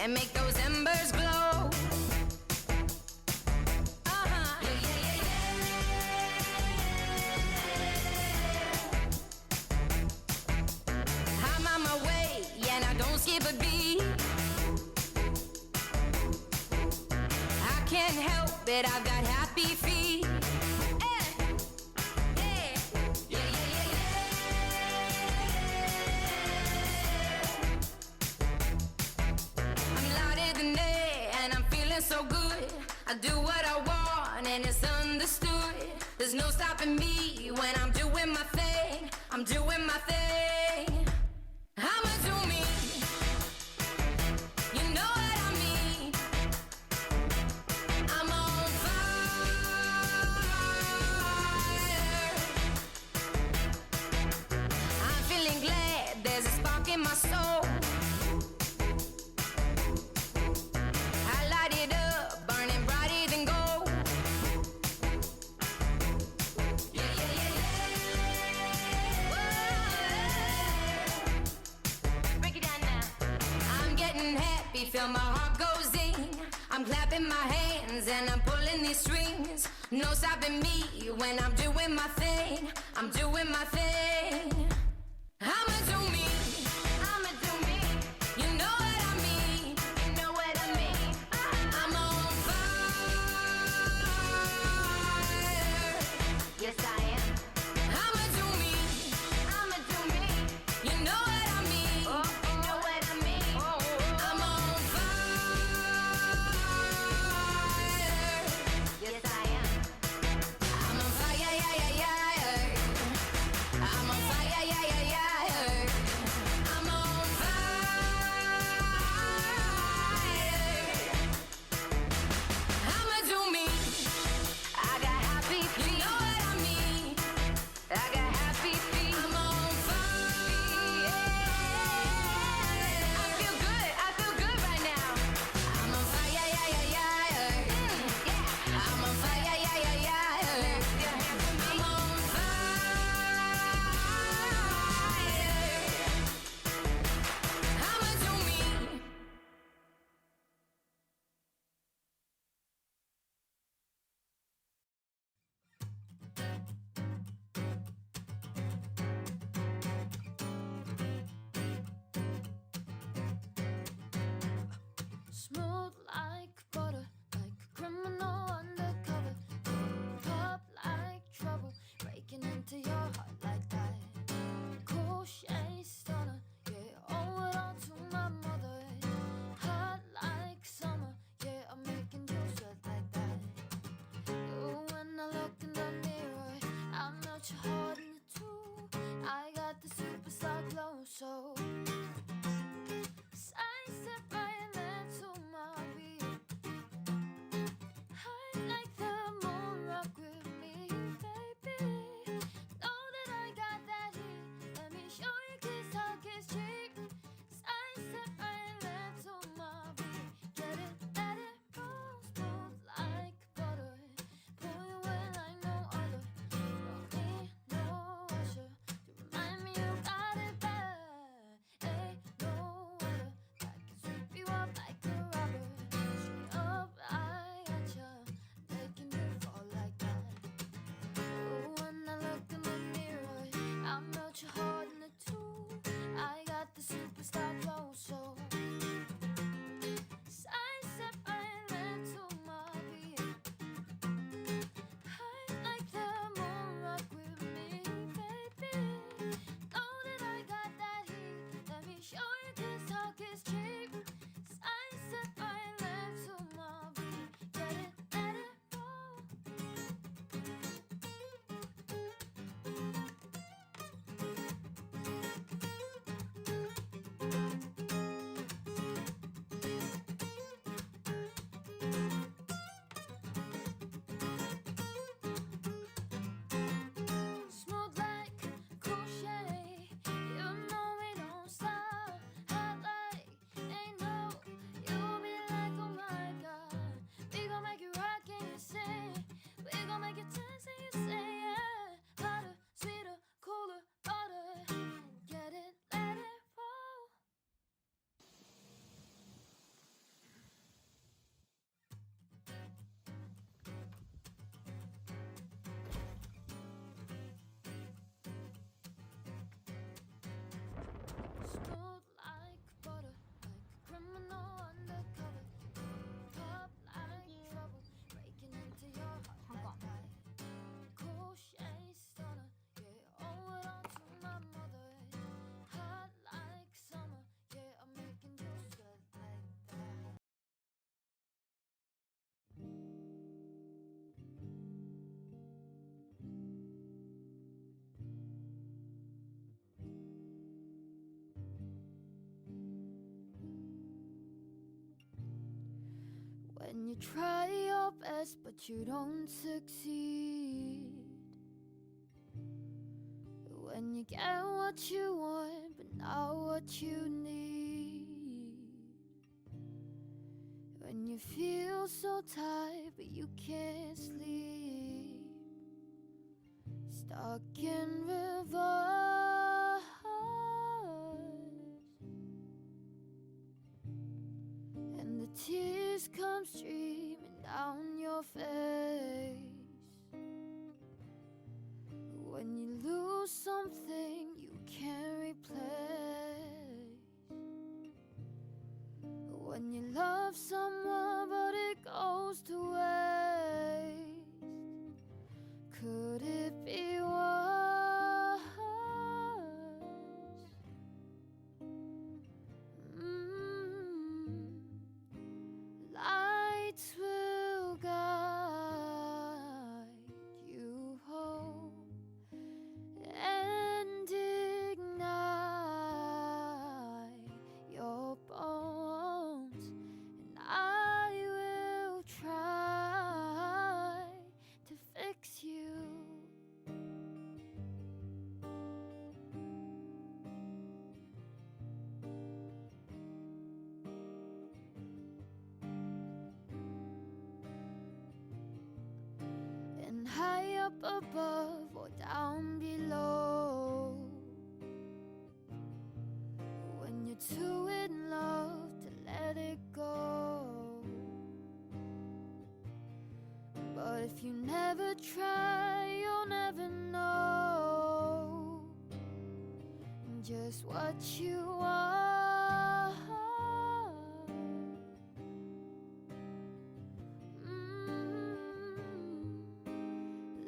and make those embers glow. I'm on my way, and I don't skip a beat. I can't help it, I've got happy feet. So good, I do what I want and it's understood. There's no stopping me when I'm doing my thing. I'm doing my thing. I'ma do me. You know what I mean. I'm on fire. I'm feeling glad there's a spark in my soul. Feel my heart go zing. I'm clapping my hands and I'm pulling these strings. No stopping me when I'm doing my thing. I'm doing my thing. I'ma do me. I'ma do me. You know what I mean. You know what I mean. I'm on fire. Yes, I am. I'ma do me. I'ma do me. You know what I mean. You know what I mean. I'm on When you try your best but you don't succeed, when you get what you want but not what you need, when you feel so tired but you can't sleep, stuck in reverse, and the tears come streaming down your face. When you lose something you can't replace, when you love someone but it goes to waste, could it be worse? Lights will guide you home and ignite your bones, and I will try to fix you. And high up above or down below, when you're too in love to let it go. But if you never try, you'll never know just what you are.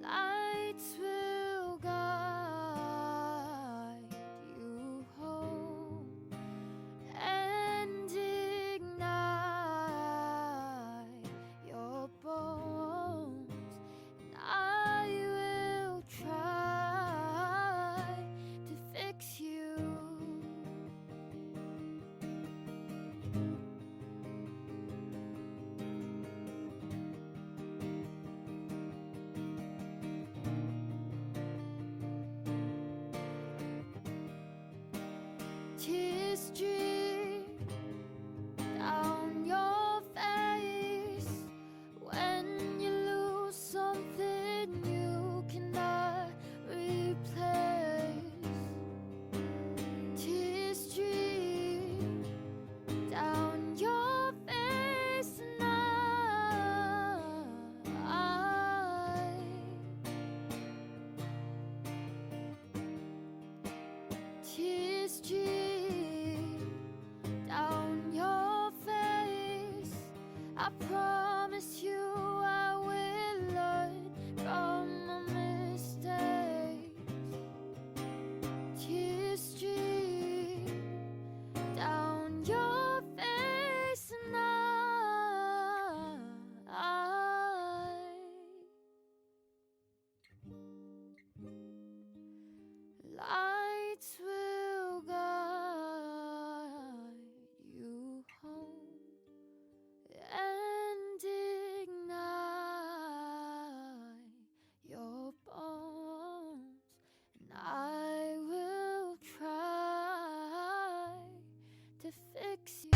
Lights will guide you home and ignite your bones, and I will try to fix you. Tears stream down your face when you lose something you cannot replace. Tears stream down your face, and tears stream down your face. I promise you I will learn from my mistakes. Tears stream down your face, and lights will guide you home and ignite your bones, and I will try to fix you.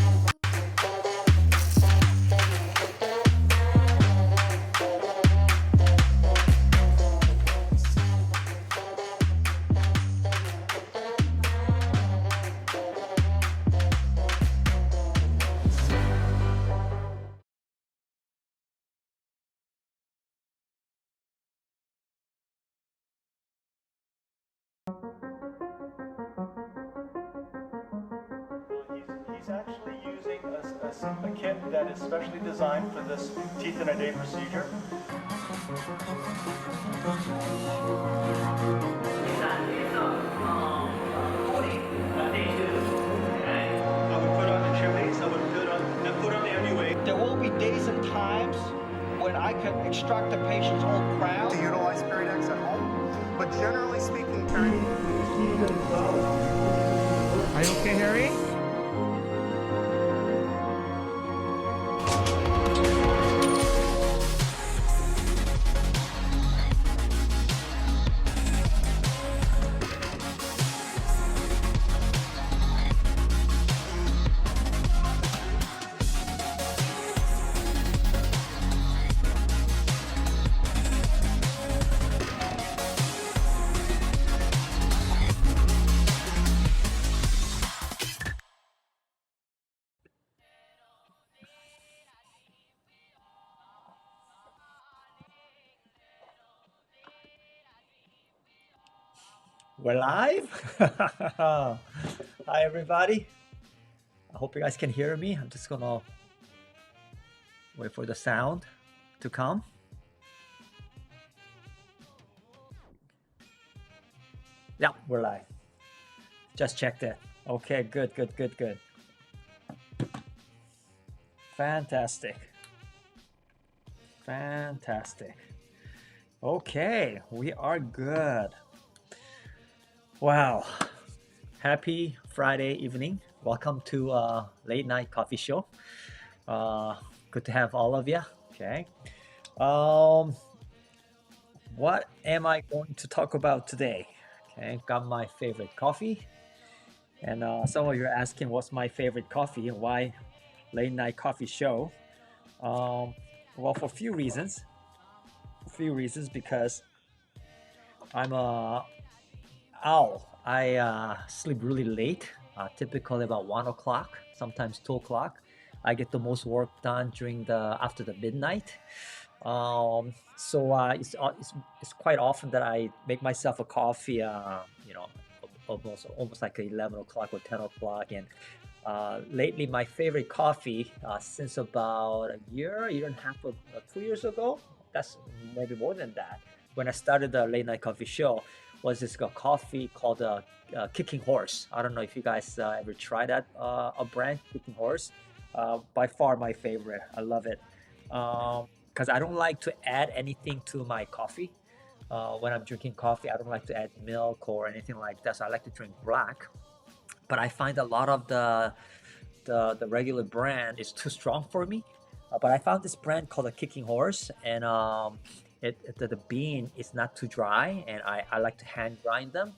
He's actually using a kit that is specially designed for this teeth in a day procedure. I would put on the chimneys, I would put on the everyway. There will be days and times when I can extract the patient's whole crown. To utilize Periodex at home, but generally speaking, Are you okay, Harry? We're live. Hi, everybody. I hope you guys can hear me. I'm just gonna wait for the sound to come. Yeah, we're live. Just checked it. Okay, good. Fantastic. Okay, we are good. Wow. Happy Friday evening. Welcome to Late Night Coffee Show. Good to have all of you. Okay. What am I going to talk about today? Okay, got my favorite coffee. And some of you are asking what's my favorite coffee and why Late Night Coffee Show. Well, for a few reasons. Because I'm a owl. I sleep really late, typically about 1 o'clock, sometimes 2 o'clock. I get the most work done after the midnight. So it's quite often that I make myself a coffee, almost like 11 o'clock or 10 o'clock. And lately, my favorite coffee since about a year and a half, 2 years ago, that's maybe more than that, when I started the Late Night Coffee Show, was this coffee called Kicking Horse. I don't know if you guys ever tried that a brand, Kicking Horse. By far my favorite. I love it because I don't like to add anything to my coffee. When I'm drinking coffee, I don't like to add milk or anything like that. So I like to drink black. But I find a lot of the regular brand is too strong for me. But I found this brand called a Kicking Horse, and the bean is not too dry, and I like to hand grind them,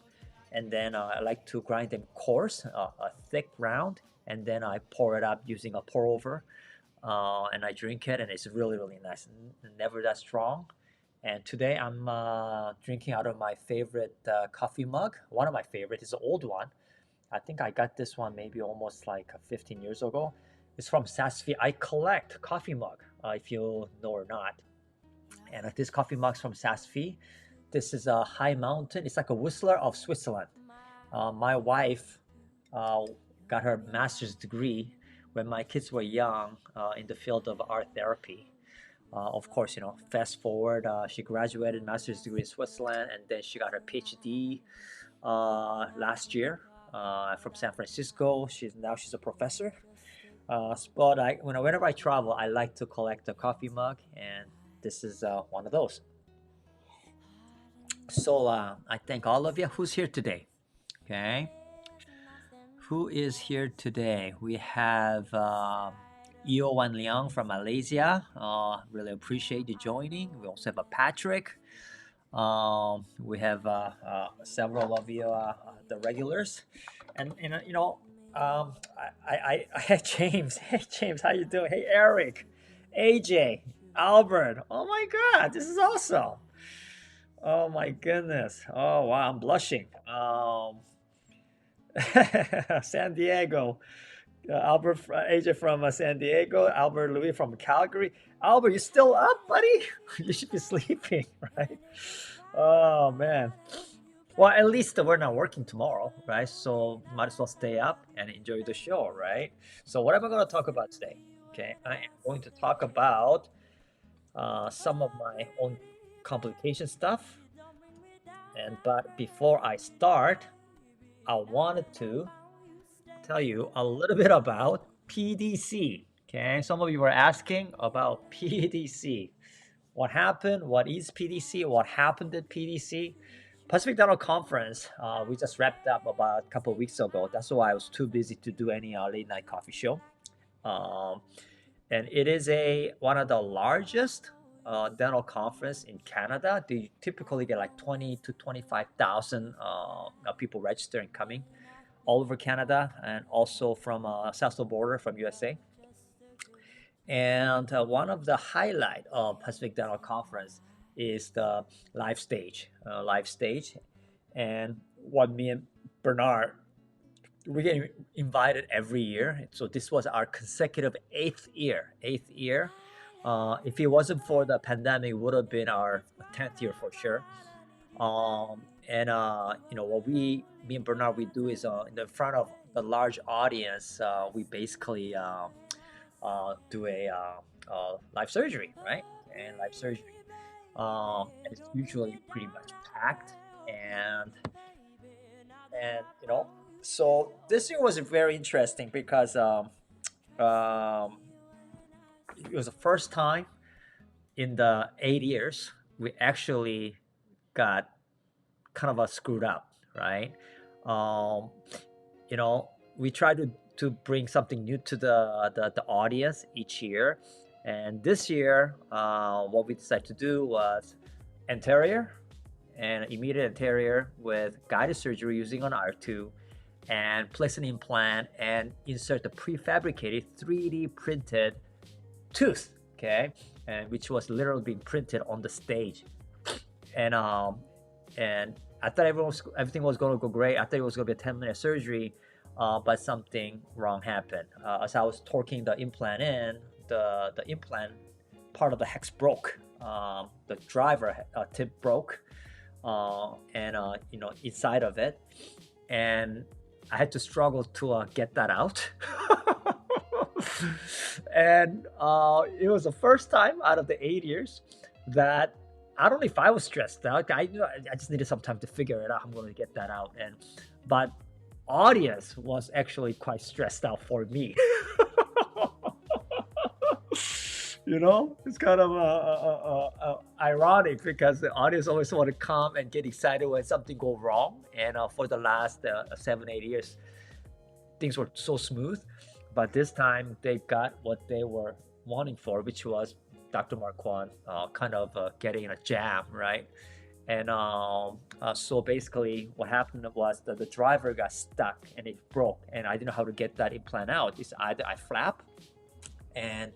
and then I like to grind them coarse, a thick round, and then I pour it up using a pour over, and I drink it, and it's really nice. Never that strong. And today I'm drinking out of my favorite coffee mug. One of my favorite is an old one. I think I got this one maybe almost like 15 years ago. It's from Sasfi. I collect coffee mug, if you know or not. And this coffee mug's from Sasfi. This is a High Mountain. It's like a Whistler of Switzerland. My wife got her master's degree when my kids were young in the field of art therapy. Of course, fast forward, she graduated master's degree in Switzerland, and then she got her PhD last year from San Francisco. She's a professor. But whenever I travel, I like to collect a coffee mug, and this is one of those. So I thank all of you. Who's here today? Okay. Who is here today? We have Io Wan Liang from Malaysia. Really appreciate you joining. We also have a Patrick. We have several of you, the regulars, and I had James. Hey James, how you doing? Hey Eric, AJ, Albert. Oh my God, this is awesome. Oh my goodness. Oh wow, I'm blushing. San Diego. AJ from San Diego, Albert Louis from Calgary. Albert, you still up, buddy? You should be sleeping, right? Oh man. Well, at least we're not working tomorrow, right? So might as well stay up and enjoy the show, right? So what am I going to talk about today? Okay, I am going to talk about some of my own complication stuff. But before I start, I wanted to tell you a little bit about PDC. Okay, some of you were asking about PDC. What happened? What is PDC? What happened at PDC? Pacific Dental Conference, we just wrapped up about a couple of weeks ago. That's why I was too busy to do any late night coffee show. And it is one of the largest dental conference in Canada. They typically get like 20 to 25,000 people registering coming all over Canada, and also from south of the border from USA. And one of the highlight of Pacific Dental Conference is the live stage. And what me and Bernard, we get invited every year. So this was our consecutive eighth year. If it wasn't for the pandemic, it would have been our 10th year for sure. what me and Bernard, we do is in the front of the large audience, we basically do a live surgery, right? And live surgery, and it's usually pretty much packed, and so this year was very interesting because um, it was the first time in the 8 years we actually got kind of a screwed up, right? Um, we try to bring something new to the audience each year, and this year, what we decided to do was anterior and immediate anterior with guided surgery using an R2, and place an implant and insert the prefabricated 3D printed tooth, okay, and which was literally being printed on the stage, and I thought everything was going to go great. I thought it was going to be a 10-minute surgery, but something wrong happened. As I was torquing the implant in, the implant part of the hex broke. The driver tip broke, and inside of it, and I had to struggle to get that out. And it was the first time out of the 8 years that I don't know if I was stressed out. I just needed some time to figure it out. I'm going to get that out, but audience was actually quite stressed out for me. It's kind of ironic because the audience always want to come and get excited when something go wrong. And for the last 7-8 years, things were so smooth, but this time they got what they were wanting for, which was Dr. Marquand kind of getting in a jam, right? And so basically what happened was that the driver got stuck and it broke, and I didn't know how to get that implant out. It's either I flap and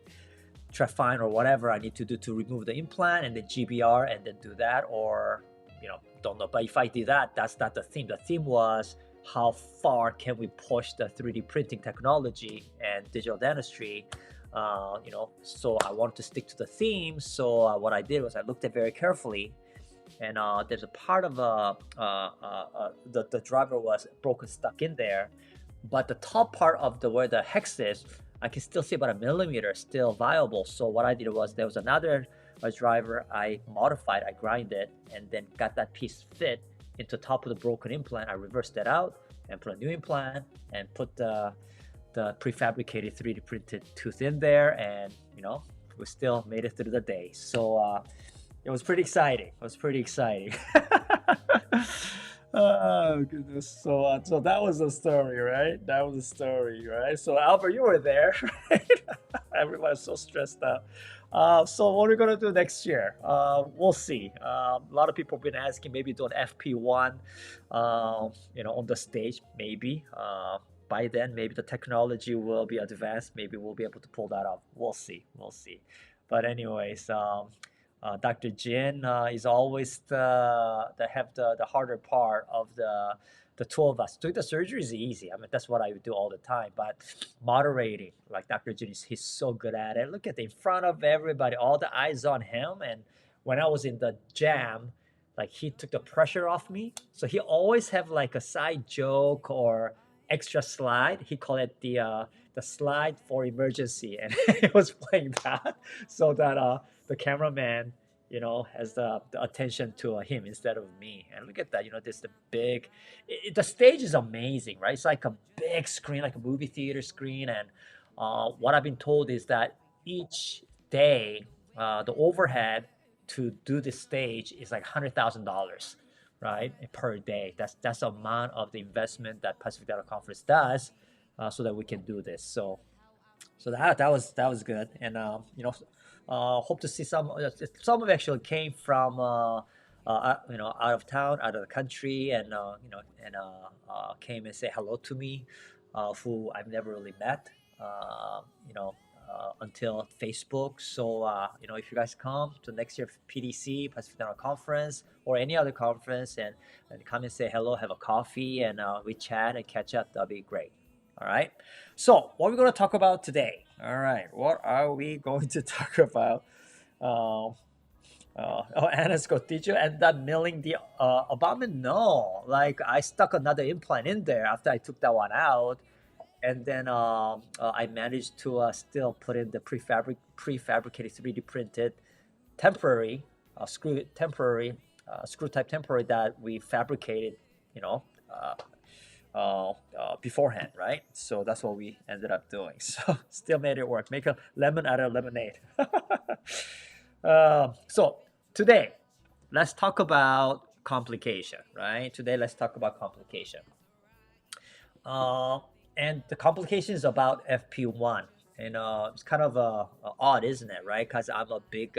try find or whatever I need to do to remove the implant and then GBR and then do that, or don't know. But if I did that, that's not the theme. The theme was how far can we push the 3D printing technology and digital dentistry. So I wanted to stick to the theme. So what I did was I looked at it very carefully, and there's a part of the driver was broken, stuck in there, but the top part of where the hex is, I can still see about 1 millimeter still viable. So what I did was there was another driver I modified, I grinded, and then got that piece fit into the top of the broken implant. I reversed that out and put a new implant and put the prefabricated 3D printed tooth in there, and we still made it through the day. So it was pretty exciting. Oh goodness! So that was the story, right? So Albert, you were there, right? Everyone's so stressed out. So what are we gonna do next year? We'll see. A lot of people have been asking maybe do an FP1, on the stage. Maybe by then, maybe the technology will be advanced. Maybe we'll be able to pull that off. We'll see. But anyways, Dr. Jin is always the harder part of the two of us. Doing the surgery is easy. I mean, that's what I do all the time. But moderating, like Dr. Jin, he's so good at it. Look at it, in front of everybody, all the eyes on him. And when I was in the jam, like he took the pressure off me. So he always have like a side joke or extra slide. He called it the slide for emergency, and he was playing that so that the cameraman has the attention to him instead of me. And look at that, this the big the stage is amazing, right? It's like a big screen, like a movie theater screen. And what I've been told is that each day the overhead to do this stage is like $100,000, right, per day. That's the amount of the investment that Pacific Dental Conference does, so that we can do this. So that was good. And hope to see some of it actually came from out of town, out of the country, and came and say hello to me, who I've never really met, until Facebook. So if you guys come to next year PDC, Pacific Dental Conference, or any other conference, and come and say hello, have a coffee, and we chat and catch up, that'll be great. All right. So what are we going to talk about today? All right. What are we going to talk about? Oh, anesco, did you end up milling the abutment? No, like I stuck another implant in there after I took that one out, and then I managed to still put in the prefabricated 3D printed temporary screw type temporary that we fabricated, you know, beforehand, right? So that's what we ended up doing. So still made it work. Make a lemon out of lemonade. So today, let's talk about complication, right? Today, let's talk about complication. And the complication is about FP1. And it's kind of odd, isn't it, right? Because I'm a big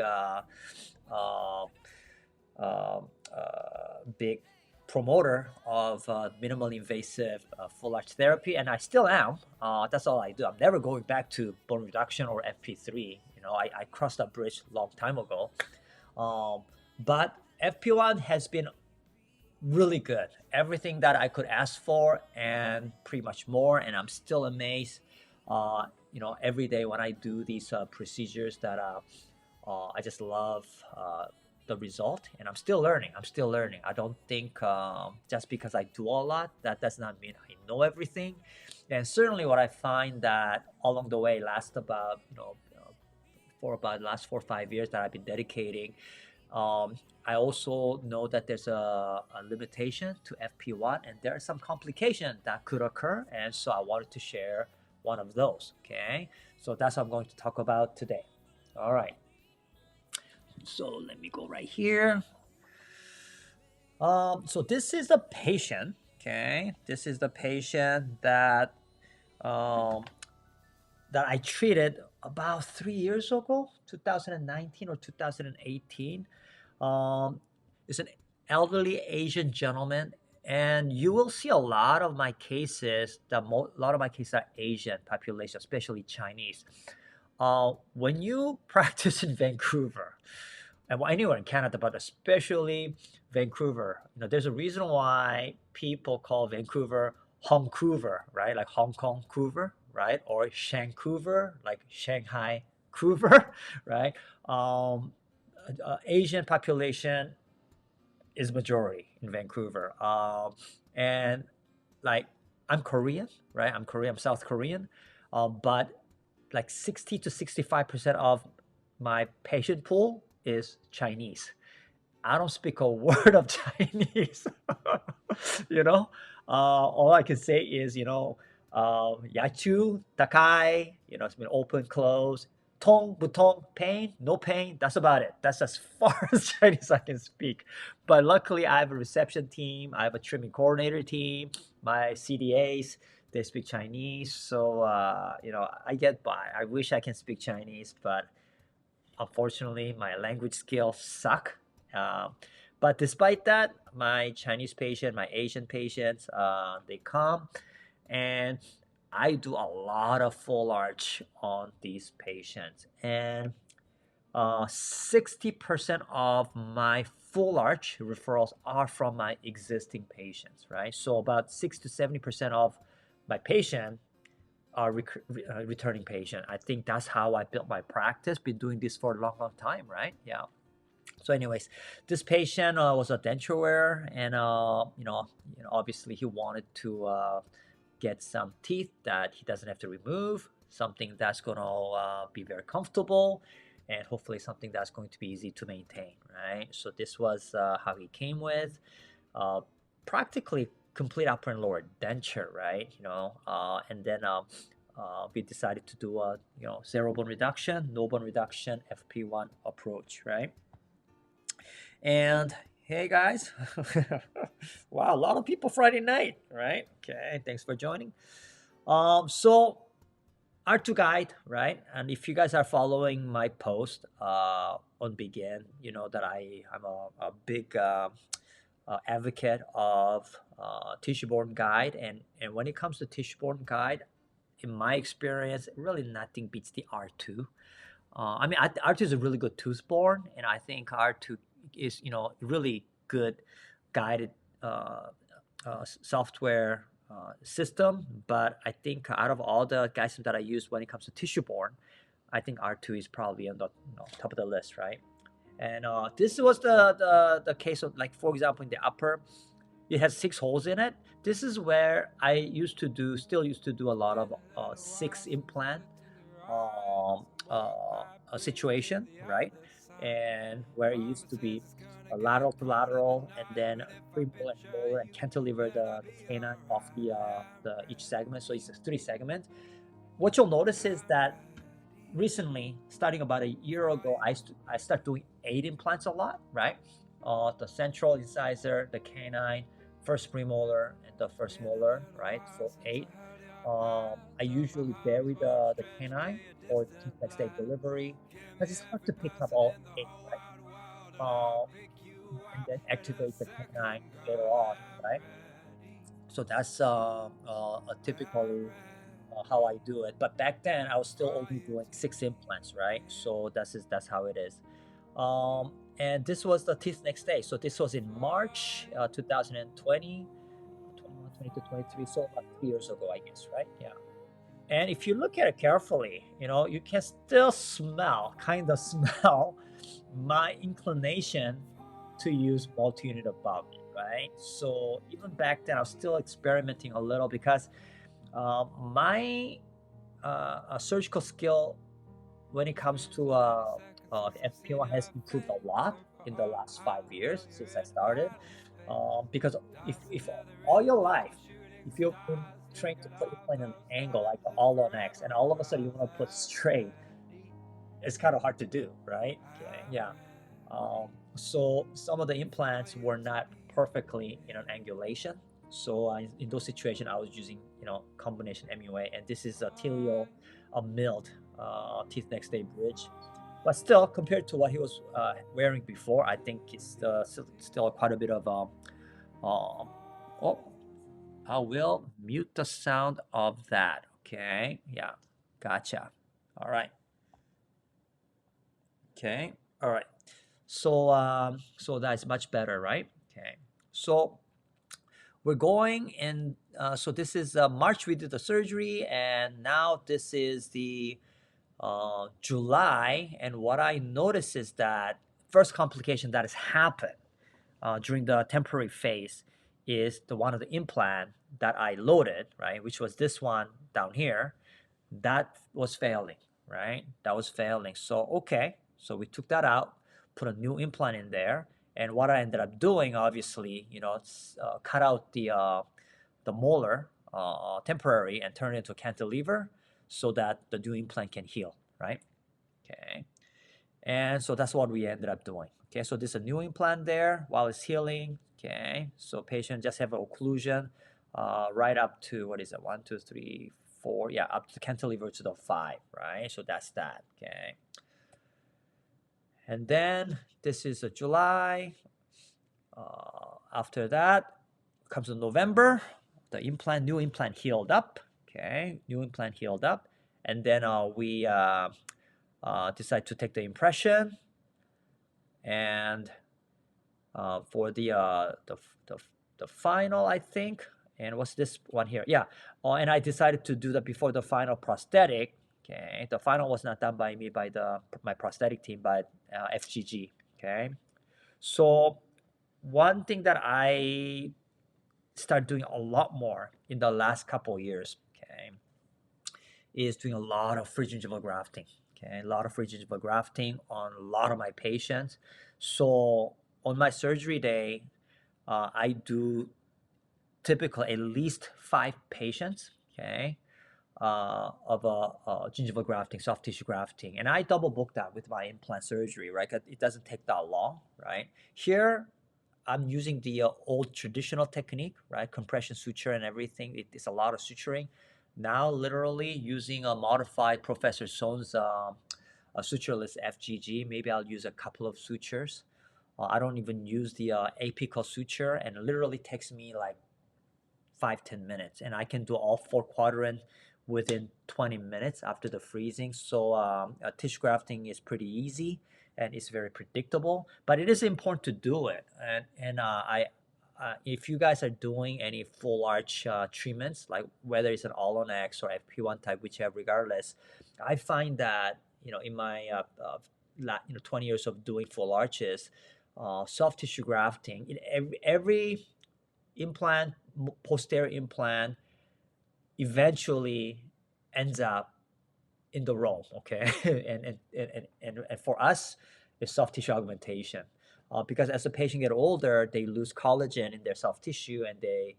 big promoter of minimally invasive full arch therapy, and I still am. That's all I do. I'm never going back to bone reduction or FP3. You know, I crossed that bridge a long time ago. But FP1 has been really good. Everything that I could ask for and pretty much more, and I'm still amazed. You know, every day when I do these procedures that I just love the result, and I'm still learning. I don't think just because I do a lot, that does not mean I know everything. And certainly what I find that along the way last about, for about the last 4 or 5 years that I've been dedicating, I also know that there's a limitation to FP1, and there are some complications that could occur, and so I wanted to share one of those. Okay, so that's what I'm going to talk about today. All right, so let me go right here. So this is the patient. Okay, this is the patient that that I treated about 3 years ago, 2019 or 2018. It's an elderly Asian gentleman, and you will see a lot of my cases. A lot of my cases are Asian population, especially Chinese. When you practice in Vancouver, and anywhere in Canada, but especially Vancouver, there's a reason why people call Vancouver Hongcouver, right? Like Hong Kong Couver, right? Or Shancouver, like Shanghai Couver, right? Asian population is majority in Vancouver. And like I'm Korean, right? I'm South Korean, but like 60 to 65% of my patient pool is Chinese. I don't speak a word of Chinese. All I can say is, Yachu, Takai, it's been open, close, Tong, Butong, pain, no pain. That's about it. That's as far as Chinese I can speak. But luckily, I have a reception team. I have a trimming coordinator team. My CDAs, they speak Chinese. So, I get by. I wish I can speak Chinese, but unfortunately, my language skills suck. But despite that, my Chinese patient, my Asian patients, they come, and I do a lot of full arch on these patients. And 60% of my full arch referrals are from my existing patients, right? So about 6 to 70% of my patient are returning patient. I think that's how I built my practice. Been doing this for a long, long time, right? Yeah. So, anyways, this patient was a denture wearer, and obviously he wanted to get some teeth that he doesn't have to remove, something that's going to be very comfortable, and hopefully something that's going to be easy to maintain, right? So this was how he came with practically complete upper and lower denture, right? And then we decided to do a zero bone reduction, no bone reduction, FP1 approach, right? And hey guys, wow, a lot of people Friday night, right? Okay, thanks for joining. So R2 guide, right? And if you guys are following my post on Begin, you know that I'm a big advocate of tissue-borne guide, and when it comes to tissue-borne guide, in my experience, really nothing beats the R2. R2 is a really good tooth-borne, and I think R2 is really good guided software system. But I think out of all the guide systems that I use when it comes to tissue-borne, I think R2 is probably on the top of the list, right? And this was the case of, like, for example, in the upper, it has 6 holes in it. This is where I still used to do a lot of 6 implant a situation, right? And where it used to be a lateral to lateral, and then premolar and molar, and cantilever the canine off the each segment. So it's a 3 segment. What you'll notice is that recently, starting about a year ago, I start doing 8 implants a lot, right? The central incisor, the canine, first premolar, and the first molar, right? So 8. I usually bury the canine or next day delivery, because it's hard to pick up all 8, right? And then activate the canine later on, right? So that's typically how I do it. But back then, I was still only doing 6 implants, right? So that's how it is. And this was the teeth next day. So this was in March 2020, 21, 22, 23. So about 3 years ago, I guess, right? Yeah. And if you look at it carefully, you can still kind of smell my inclination to use multi-unit abutment, right? So even back then, I was still experimenting a little, because my surgical skill when it comes to FP1 has improved a lot in the last 5 years since I started. Because if all your life, if you've been trained to put implant an angle like all on X, and all of a sudden you want to put straight, it's kind of hard to do, right? Okay, yeah. So some of the implants were not perfectly in an angulation. So in those situations, I was using combination MUA, and this is a Tilio, a milled teeth next day bridge. But still, compared to what he was wearing before, I think it's still quite a bit of oh, I will mute the sound of that. Okay, yeah, gotcha. All right. Okay, all right. So that's much better, right? Okay, so we're going in. So this is March we did the surgery, and now this is the July. And what I notice is that first complication that has happened during the temporary phase is the one of the implant that I loaded, right, which was this one down here, that was failing, right? That was failing. So okay, so we took that out, put a new implant in there, and what I ended up doing, obviously, cut out the molar temporary and turn it into a cantilever, so that the new implant can heal, right? Okay, and so that's what we ended up doing. Okay, so this is a new implant there while it's healing. Okay, so patient just have an occlusion right up to, what is it, 1, 2, 3, 4, yeah, up to cantilever to the 5, right? So that's that. Okay, and then this is a July. After that comes to November. The new implant healed up. Okay, new implant healed up, and then we decide to take the impression, and for the final, I think. And what's this one here? Yeah. And I decided to do that before the final prosthetic. Okay. The final was not done by me, by my prosthetic team, but FGG. Okay. So one thing that I started doing a lot more in the last couple years, okay, is doing a lot of free gingival grafting. Okay, a lot of free gingival grafting on a lot of my patients. So on my surgery day, I do typically at least 5 patients, okay, of gingival grafting, soft tissue grafting, and I double book that with my implant surgery, right? It doesn't take that long, right? Here, I'm using the old traditional technique, right? Compression suture and everything. It's a lot of suturing. Now, literally using a modified Professor Sohn's sutureless FGG. Maybe I'll use a couple of sutures. I don't even use the apical suture, and it literally takes me like 5-10 minutes, and I can do all 4 quadrant within 20 minutes after the freezing. So tissue grafting is pretty easy, and it's very predictable, but it is important to do it. And if you guys are doing any full arch treatments, like whether it's an all on X or FP1 type, whichever, regardless, I find that in my 20 years of doing full arches, soft tissue grafting, in every implant, posterior implant, eventually ends up in the row, okay? and for us, it's soft tissue augmentation. Because as the patient get older, they lose collagen in their soft tissue, and they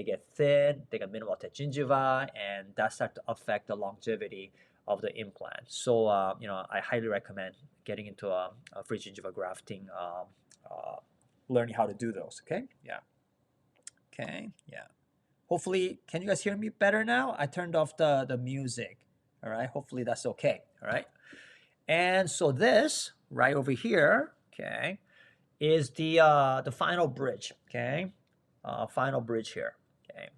get thin, they get minimal attached gingiva, and that starts to affect the longevity of the implant. So, I highly recommend getting into a free gingiva grafting, learning how to do those, okay? Yeah. Okay, yeah. Hopefully, can you guys hear me better now? I turned off the music, all right? Hopefully that's okay, all right? And so this, right over here, okay, is the final bridge, okay? Final bridge here, okay?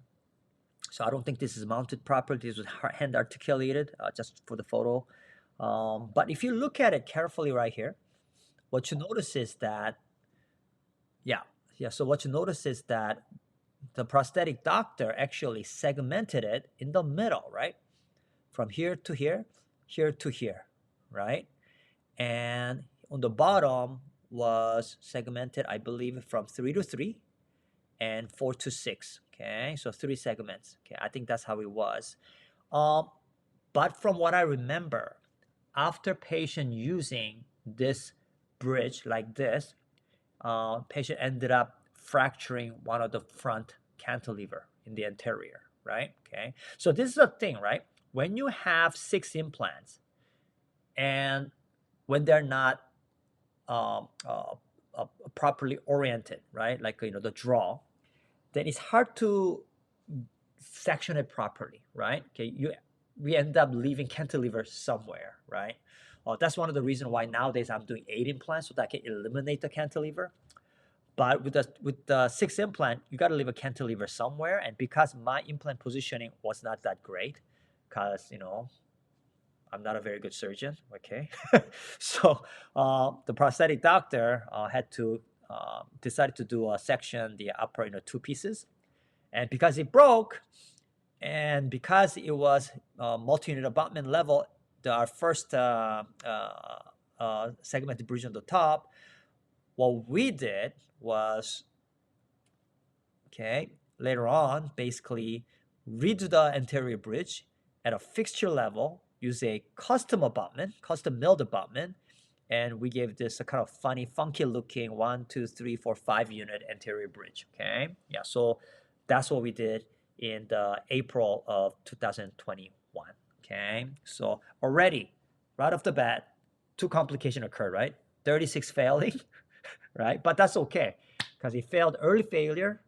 So I don't think this is mounted properly. This was hand articulated just for the photo. But if you look at it carefully right here, what you notice is that, so what you notice is that the prosthetic doctor actually segmented it in the middle, right? From here to here, here to here, right? And on the bottom was segmented, I believe, from 3 to 3 and 4 to 6, okay? So 3 segments, okay? I think that's how it was. But from what I remember, after patient using this bridge like this, patient ended up fracturing one of the front cantilever in the anterior, right? Okay, so this is a thing, right? When you have 6 implants and when they're not properly oriented, right? Like, the draw, then it's hard to section it properly, right? Okay, we end up leaving cantilever somewhere, right? That's one of the reasons why nowadays I'm doing 8 implants so that I can eliminate the cantilever. But with the 6 implant, you got to leave a cantilever somewhere. And because my implant positioning was not that great, because, I'm not a very good surgeon, okay? So the prosthetic doctor had to decided to do a section, the upper 2 pieces. And because it broke, and because it was multi-unit abutment level, our first segmented bridge on the top, what we did was, okay, later on, basically redo the anterior bridge at a fixture level, use a custom abutment, custom milled abutment, and we gave this a kind of funny, funky looking 1, 2, 3, 4, 5 unit anterior bridge, okay? Yeah, so that's what we did in the April of 2021, okay? So already, right off the bat, 2 complications occurred, right? 36 failing, right? But that's okay, because he failed early failure,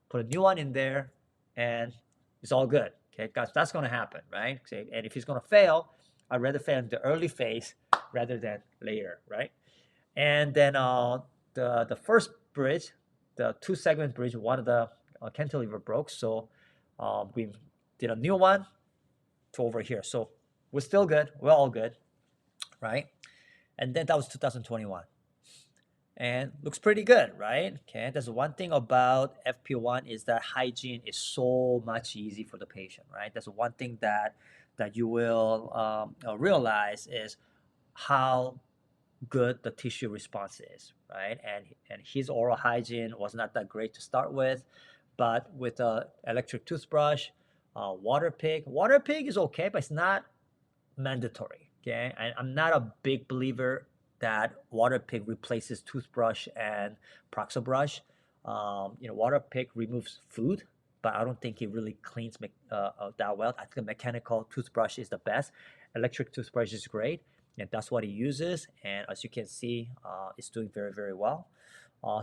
put a new one in there, and it's all good, okay? Because that's going to happen, right? And if he's going to fail, I'd rather fail in the early phase rather than later, right? And then the first bridge, the 2-segment bridge, one of the cantilever broke, so we did a new one to over here. So we're still good. We're all good, right? And then that was 2021. And looks pretty good, right? Okay, there's one thing about FP1 is that hygiene is so much easy for the patient, right? That's one thing that you will realize is how good the tissue response is, right? And his oral hygiene was not that great to start with, but with a electric toothbrush, water pick is okay, but it's not mandatory. Okay, I'm not a big believer that water pick replaces toothbrush and Proxo brush. Water pick removes food, but I don't think it really cleans that well. I think a mechanical toothbrush is the best. Electric toothbrush is great, and that's what he uses. And as you can see, it's doing very, very well.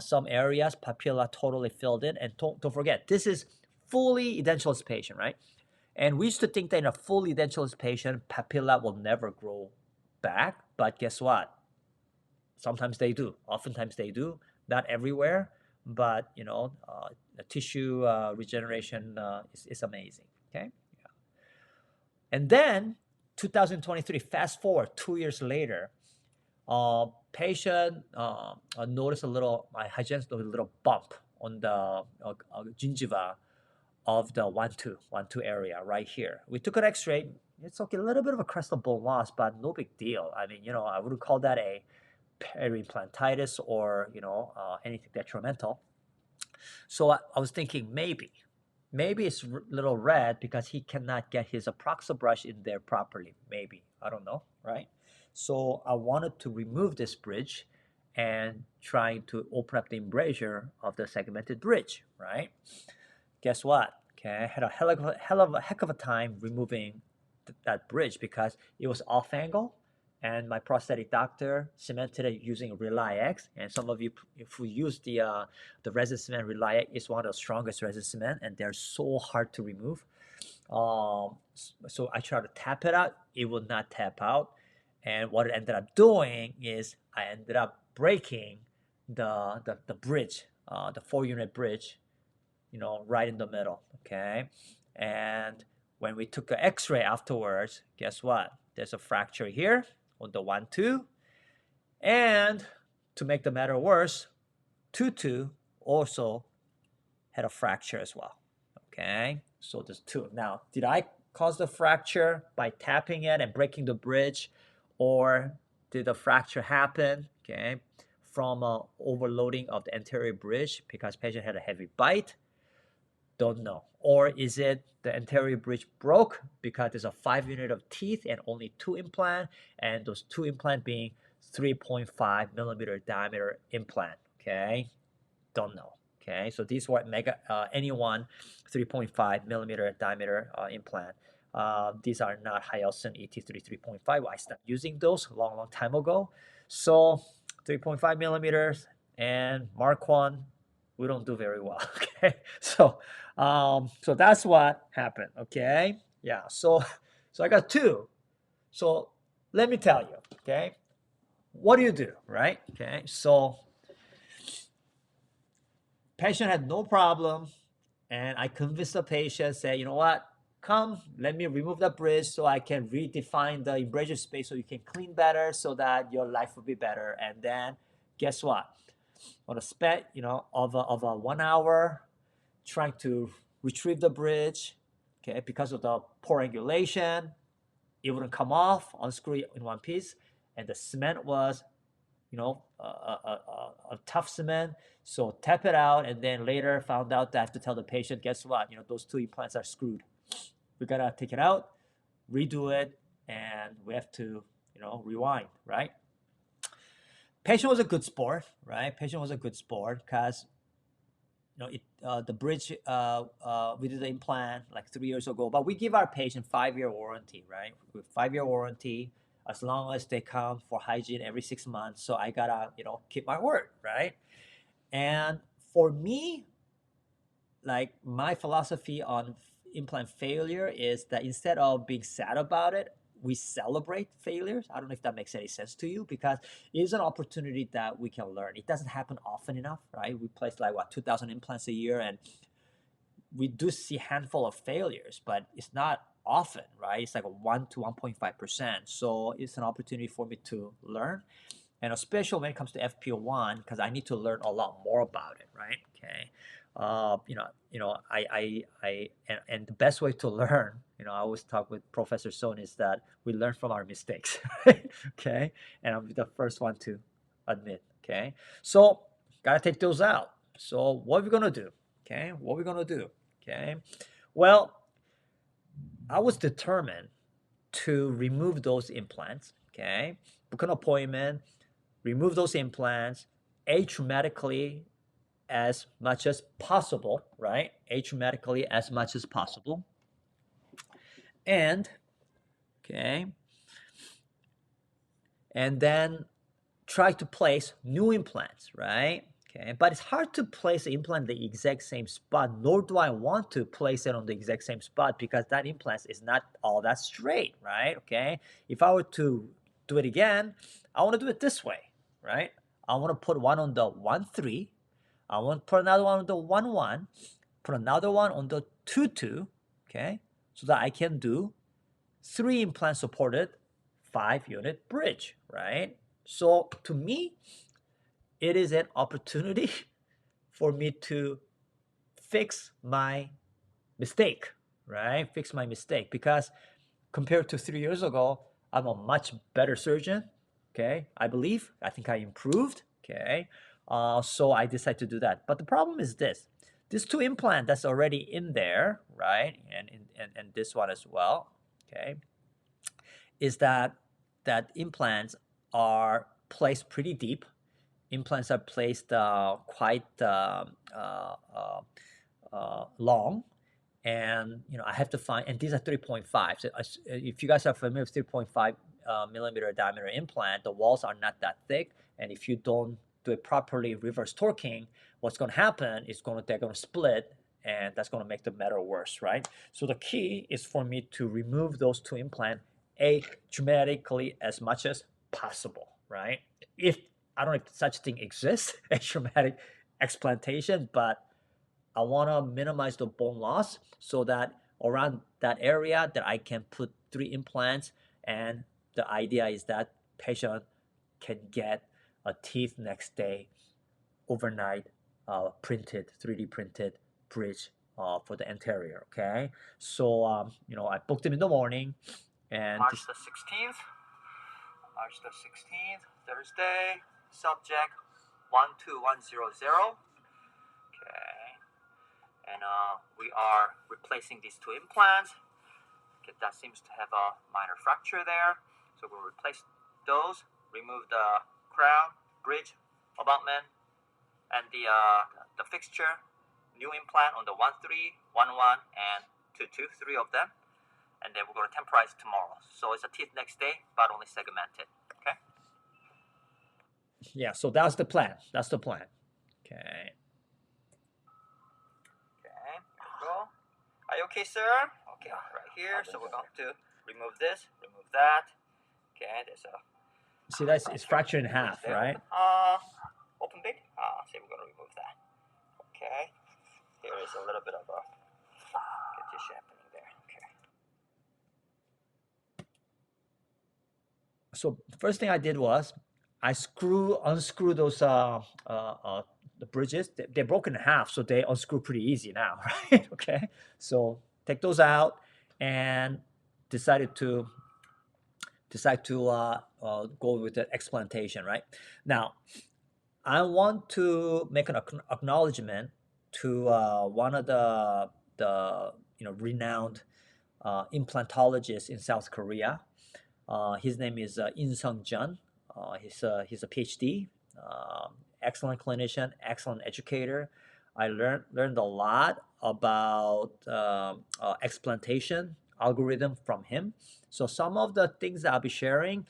Some areas, papilla totally filled in. And don't forget, this is fully edentulous patient, right? And we used to think that in a fully edentulous patient, papilla will never grow back. But guess what? Sometimes they do. Oftentimes they do. Not everywhere, but the tissue regeneration is amazing. Okay. Yeah. And then 2023, fast forward 2 years later, patient noticed a little bump on the gingiva of the 1-2 area right here. We took an X-ray, It's okay, a little bit of a crestal bone loss, but no big deal. I mean, I wouldn't call that a periimplantitis or, anything detrimental. So I was thinking maybe it's a little red because he cannot get his Aproxa brush in there properly. Maybe, I don't know, right? So I wanted to remove this bridge and trying to open up the embrasure of the segmented bridge, right? Guess what? Okay, I had a heck of a time removing that bridge because it was off angle, and my prosthetic doctor cemented it using Rely X. And some of you, if we use the resin cement, Rely X is one of the strongest resin cement, and they're so hard to remove. So I tried to tap it out, it would not tap out, and what it ended up doing is I ended up breaking the bridge, the 4-unit bridge, right in the middle. Okay, and when we took an X-ray afterwards, guess what? There's a fracture here on the 1-2, and to make the matter worse, 2-2 also had a fracture as well. Okay, so there's 2. Now, did I cause the fracture by tapping it and breaking the bridge, or did the fracture happen, okay, from overloading of the anterior bridge because patient had a heavy bite? Don't know. Or is it the anterior bridge broke because there's a 5-unit of teeth and only 2 implant, and those 2 implant being 3.5 millimeter diameter implant? Okay, don't know. Okay, so these were anyone 3.5 millimeter diameter implant. These are not Hyoscine ET3 3.5. I stopped using those a long time ago. So 3.5 millimeters and Mark 1, we don't do very well. Okay, so that's what happened. Okay, yeah. So I got 2. So let me tell you. Okay, what do you do, right? Okay, so patient had no problem, and I convinced the patient, say, you know what? Come, let me remove the bridge so I can redefine the embrasure space so you can clean better so that your life will be better. And then guess what? On a span, of a 1 hour, trying to retrieve the bridge, okay, because of the poor angulation, it wouldn't come off, unscrew it in one piece, and the cement was, a tough cement. So tap it out, and then later found out that I have to tell the patient, guess what? Those 2 implants are screwed. We gotta take it out, redo it, and we have to, rewind, right? Patient was a good sport, right? Patient was a good sport because, the bridge, we did the implant like 3 years ago, but we give our patient 5-year warranty, right? With 5-year warranty, as long as they come for hygiene every 6 months. So I gotta, keep my word, right? And for me, like my philosophy on implant failure is that instead of being sad about it, we celebrate failures. I don't know if that makes any sense to you, because it is an opportunity that we can learn. It doesn't happen often enough, right? We place 2,000 implants a year, and we do see a handful of failures, but it's not often, right? It's like a 1 to 1.5%. So it's an opportunity for me to learn. And especially when it comes to FP1, because I need to learn a lot more about it, right? Okay. And the best way to learn, I always talk with Professor Son, is that we learn from our mistakes, okay? And I'm the first one to admit, okay? So gotta take those out. So what are we gonna do? Okay, what are we gonna do? Okay, well, I was determined to remove those implants. Okay, book an appointment, remove those implants atraumatically as much as possible, right? Atraumatically as much as possible. And, okay, and then try to place new implants, right? Okay, but it's hard to place the implant in the exact same spot, nor do I want to place it on the exact same spot because that implant is not all that straight, right? Okay, if I were to do it again, I want to do it this way, right? I want to put one on the 1-3, I want to put another one on the 1-1, put another one on the 2-2, okay, so that I can do 3 implant supported 5-unit bridge, right? So to me, it is an opportunity for me to fix my mistake, right? Fix my mistake, because compared to 3 years ago, I'm a much better surgeon. Okay, I believe. I think I improved. Okay, so I decided to do that. But the problem is this: these two implant that's already in there, right, and this one as well. Okay, is that implants are placed pretty deep. Implants are placed quite long, and I have to find, and these are 3.5. So if you guys are familiar with 3.5 millimeter diameter implant, the walls are not that thick, and if you don't do it properly, reverse torquing, what's going to happen is they're going to split, and that's going to make the matter worse, right? So the key is for me to remove those two implants dramatically as much as possible, right? If I don't know if such thing exists, a traumatic explantation, but I want to minimize the bone loss so that around that area that I can put 3 implants, and the idea is that patient can get a teeth next day, overnight, printed, 3D printed bridge for the anterior. Okay, so I booked him in the morning, and March the 16th. March the 16th, Thursday. Subject 12100. Okay. And we are replacing these 2 implants. Okay, that seems to have a minor fracture there. So we'll replace those, remove the crown, bridge, abutment, and the fixture. New implant on the 1-3, 1-1, and 2-2, 3 of them. And then we're going to temporize tomorrow. So it's a teeth next day, but only segmented. Okay? Yeah, so that's the plan. That's the plan. Okay. Okay, there we go. Are you okay, sir? Okay, right here. So we're going to remove this, remove that. Okay, there's a... See, it's fractured in half, right? Open big. So we're going to remove that. Okay. Here is a little bit of a tissue happening there. Okay. So the first thing I did was I unscrew those the bridges. They're broken in half, so they unscrew pretty easy now, right? Okay, so take those out, and decide to go with the explantation. Right now, I want to make an acknowledgement to one of the renowned implantologists in South Korea. His name is In Sung Jun. He's a PhD, excellent clinician, excellent educator. I learned a lot about explantation algorithm from him. So some of the things that I'll be sharing,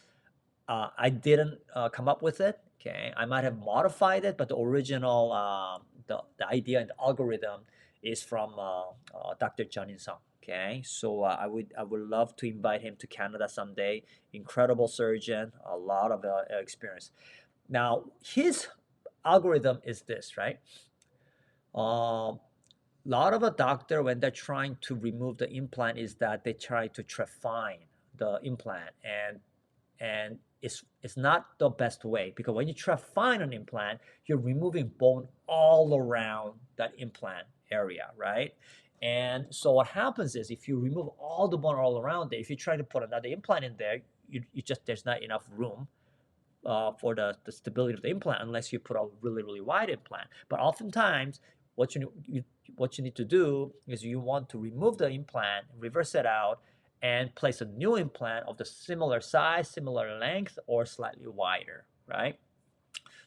I didn't come up with it. Okay, I might have modified it, but the original the idea and the algorithm is from Dr. Jun In Sung. Okay, so I would love to invite him to Canada someday. Incredible surgeon, a lot of experience. Now his algorithm is this, right? A lot of a doctor, when they're trying to remove the implant, is that they try to trephine the implant, and it's not the best way, because when you trephine an implant, you're removing bone all around that implant area, right? And so what happens is, if you remove all the bone all around it, if you try to put another implant in there, you just, there's not enough room for the stability of the implant unless you put a really, really wide implant. But oftentimes, what you need to do is you want to remove the implant, reverse it out, and place a new implant of the similar size, similar length, or slightly wider, right?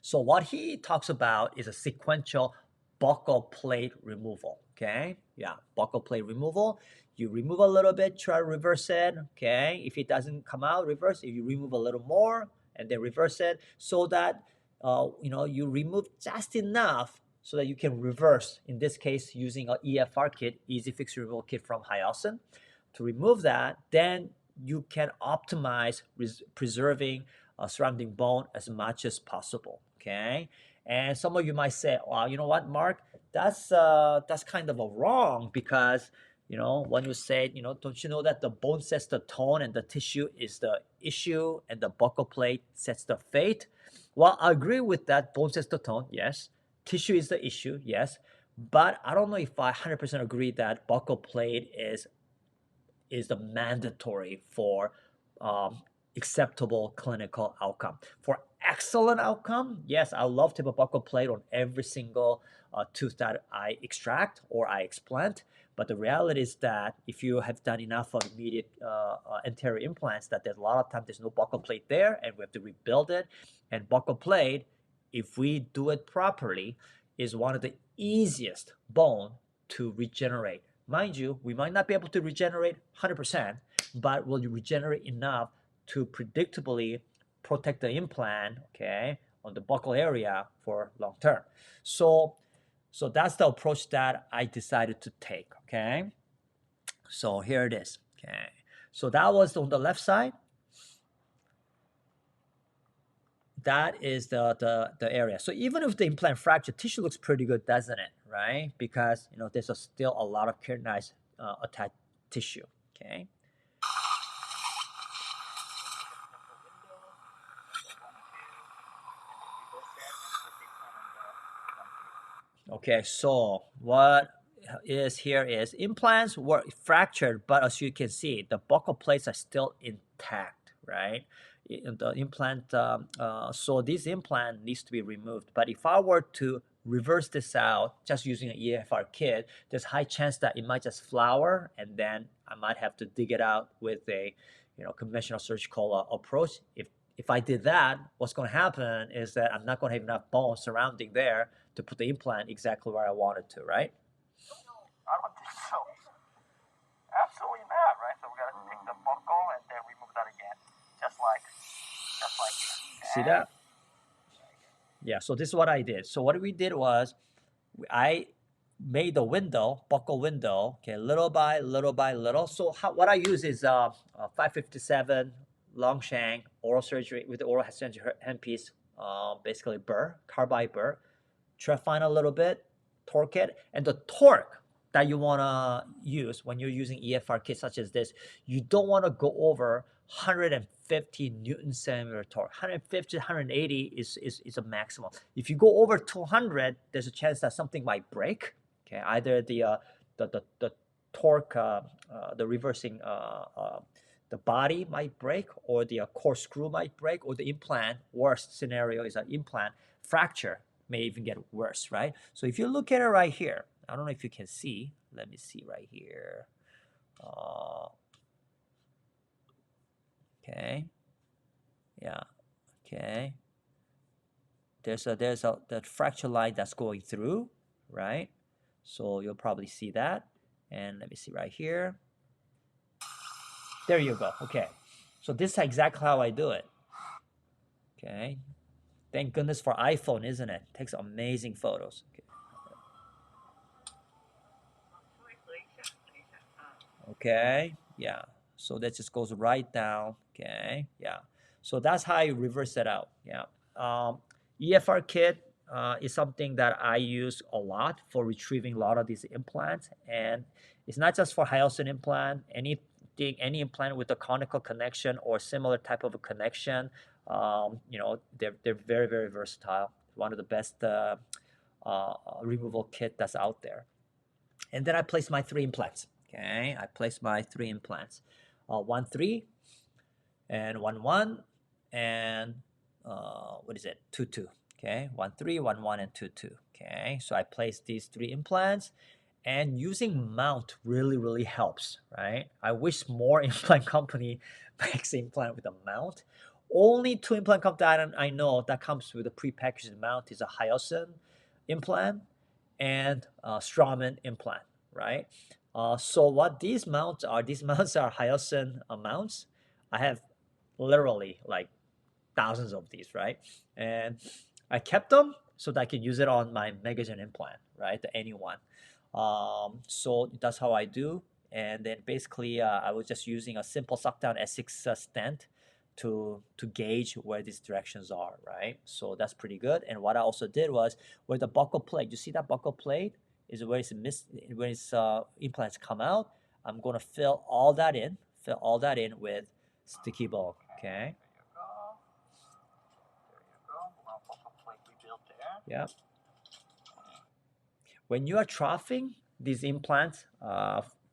So what he talks about is a sequential buccal plate removal. Okay, yeah, buccal plate removal. You remove a little bit, try to reverse it. Okay, if it doesn't come out, reverse it. You remove a little more and then reverse it, so that you remove just enough so that you can reverse. In this case, using an EFR kit, Easy Fix Removal Kit from Hyosin, to remove that, then you can optimize preserving surrounding bone as much as possible. Okay, and some of you might say, "Well, you know what, Mark? That's kind of a wrong, because when you say, don't you know that the bone sets the tone and the tissue is the issue, and the buccal plate sets the fate?" Well, I agree with that. Bone sets the tone, yes. Tissue is the issue, yes. But I don't know if I 100% agree that buccal plate is is the mandatory for acceptable clinical outcome. For excellent outcome, yes, I love to have a buccal plate on every single tooth that I extract or I explant. But the reality is that if you have done enough of immediate anterior implants, that there's a lot of times there's no buccal plate there, and we have to rebuild it. And buccal plate, if we do it properly, is one of the easiest bone to regenerate. Mind you, we might not be able to regenerate 100%, but will you regenerate enough to predictably protect the implant, okay, on the buccal area for long term. So that's the approach that I decided to take, okay? So here it is, okay? So that was on the left side. That is the area. So even if the implant fracture, tissue looks pretty good, doesn't it, right? Because, you know, there's still a lot of keratinized attached tissue, okay? Okay, so what is here is implants were fractured, but as you can see, the buccal plates are still intact, right? The implant, so this implant needs to be removed. But if I were to reverse this out just using an EFR kit, there's high chance that it might just flower, and then I might have to dig it out with a, you know, conventional surgical approach. If I did that, what's going to happen is that I'm not going to have enough bone surrounding there to put the implant exactly where I want it to, right? I don't think so. Absolutely not, right? So we got to take the buckle and then remove that again, just like here. See that? Yeah, so this is what I did. So what we did was I made the window, buccal window, okay, little by little. So what I use is 557 long shank oral surgery with the oral surgery handpiece, basically burr, carbide burr. Trephine a little bit, torque it, and the torque that you want to use when you're using EFR kits such as this, you don't want to go over 150 Newton centimeter torque. 150 180 is a maximum. If you go over 200, there's a chance that something might break. Okay, either the torque, the reversing, the body might break, or the core screw might break, or the implant. Worst scenario is an implant fracture may even get worse, right? So if you look at it right here, I don't know if you can see. Let me see right here. Okay. Yeah. Okay. There's the fracture line that's going through, right? So you'll probably see that. And let me see right here. There you go. Okay. So this is exactly how I do it. Okay. Thank goodness for iPhone, isn't it? Takes amazing photos. Okay. Okay. Yeah. So that just goes right down. Okay. Yeah. So that's how you reverse it out. Yeah. EFR kit is something that I use a lot for retrieving a lot of these implants, and it's not just for hyosin implant. Any implant with a conical connection or similar type of a connection, you know, they're very, very versatile. One of the best removal kit that's out there. And then I place my 3 implants. Okay, I place my 3 implants, 1 3 and 1 1 and 2 2. Okay, 1 3 1 1 and 2 2. Okay, so I place these 3 implants. And using mount really helps, right? I wish more implant company makes implant with a mount. Only 2 implant companies I know that comes with a prepackaged mount is a hyosin implant and a Straumann implant, right? So what these mounts are hyosin mounts. I have literally like thousands of these, right? And I kept them so that I can use it on my Megagen implant, right? The anyone. So that's how I do. And then basically I was just using a simple suckdown S6 stent to gauge where these directions are, right? So that's pretty good. And what I also did was where the buccal plate, you see that buccal plate is where its implants come out. I'm going to fill all that in with sticky bone, okay? Yeah. When you are troughing these implants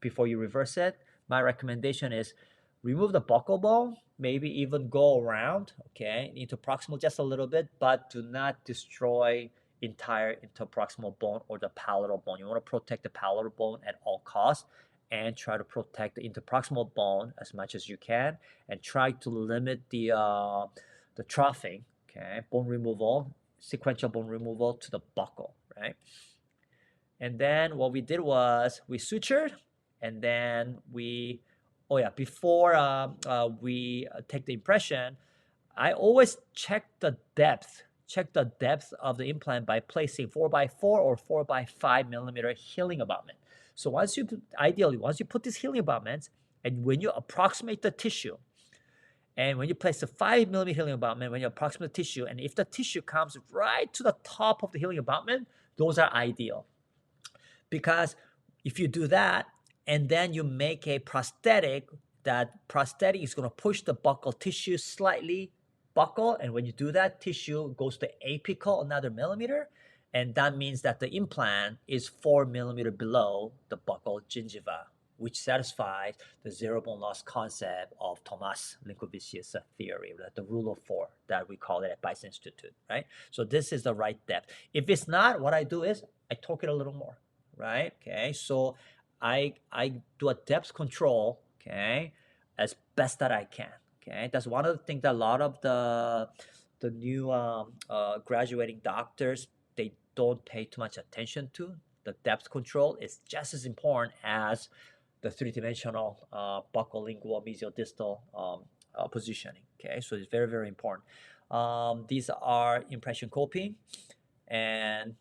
before you reverse it, my recommendation is remove the buccal bone, maybe even go around, okay, into proximal just a little bit, but do not destroy entire interproximal bone or the palatal bone. You want to protect the palatal bone at all costs and try to protect the interproximal bone as much as you can, and try to limit the troughing, okay, bone removal, sequential bone removal to the buccal, right? And then what we did was we sutured, and then we, oh yeah, before we take the impression, I always check the depth of the implant by placing 4x4 or 4x5 millimeter healing abutment. So ideally, once you put these healing abutments, and when you approximate the tissue, and when you place the 5 millimeter healing abutment, when you approximate the tissue, and if the tissue comes right to the top of the healing abutment, those are ideal. Because if you do that, and then you make a prosthetic, that prosthetic is going to push the buccal tissue slightly buccal, and when you do that, tissue goes to apical another millimeter, and that means that the implant is 4 millimeter below the buccal gingiva, which satisfies the zero bone loss concept of Thomas Linkovicius' theory, the rule of 4 that we call it at Bice Institute, right? So this is the right depth. If it's not, what I do is I torque it a little more, right? Okay, so I do a depth control, okay, as best that I can. Okay, that's one of the things that a lot of the new graduating doctors, they don't pay too much attention to. The depth control is just as important as the three-dimensional buccal lingual mesial-distal positioning. Okay, so it's very, very important. These are impression coping, and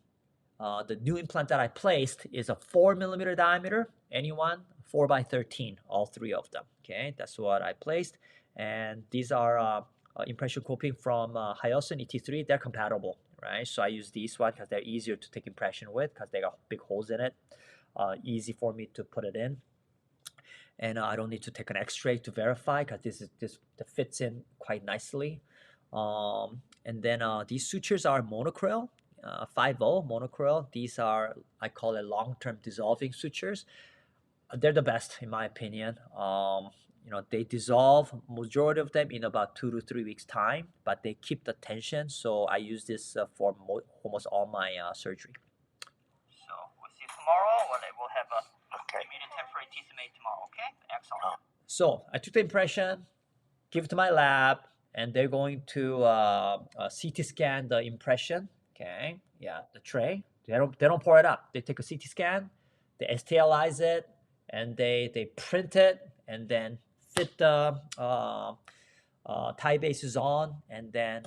the new implant that I placed is a 4 millimeter diameter, anyone, 4x13, all three of them. Okay, that's what I placed. And these are impression coping from Hyosun ET3. They're compatible, right? So I use these one because they're easier to take impression with because they got big holes in it. Easy for me to put it in. And I don't need to take an X-ray to verify because this fits in quite nicely. And then these sutures are monocryl, 5.0 monocryl. These are, I call it long-term dissolving sutures. They're the best in my opinion. You know, they dissolve majority of them in about 2 to 3 weeks time, but they keep the tension. So I use this for almost all my surgery. So we'll see you tomorrow when we'll have a immediate temporary teeth made tomorrow. Okay, excellent. So I took the impression, give it to my lab, and they're going to CT scan the impression. Okay, yeah, the tray. They don't pour it up. They take a CT scan, they sterilize it, and they print it, and then fit the tie bases on, and then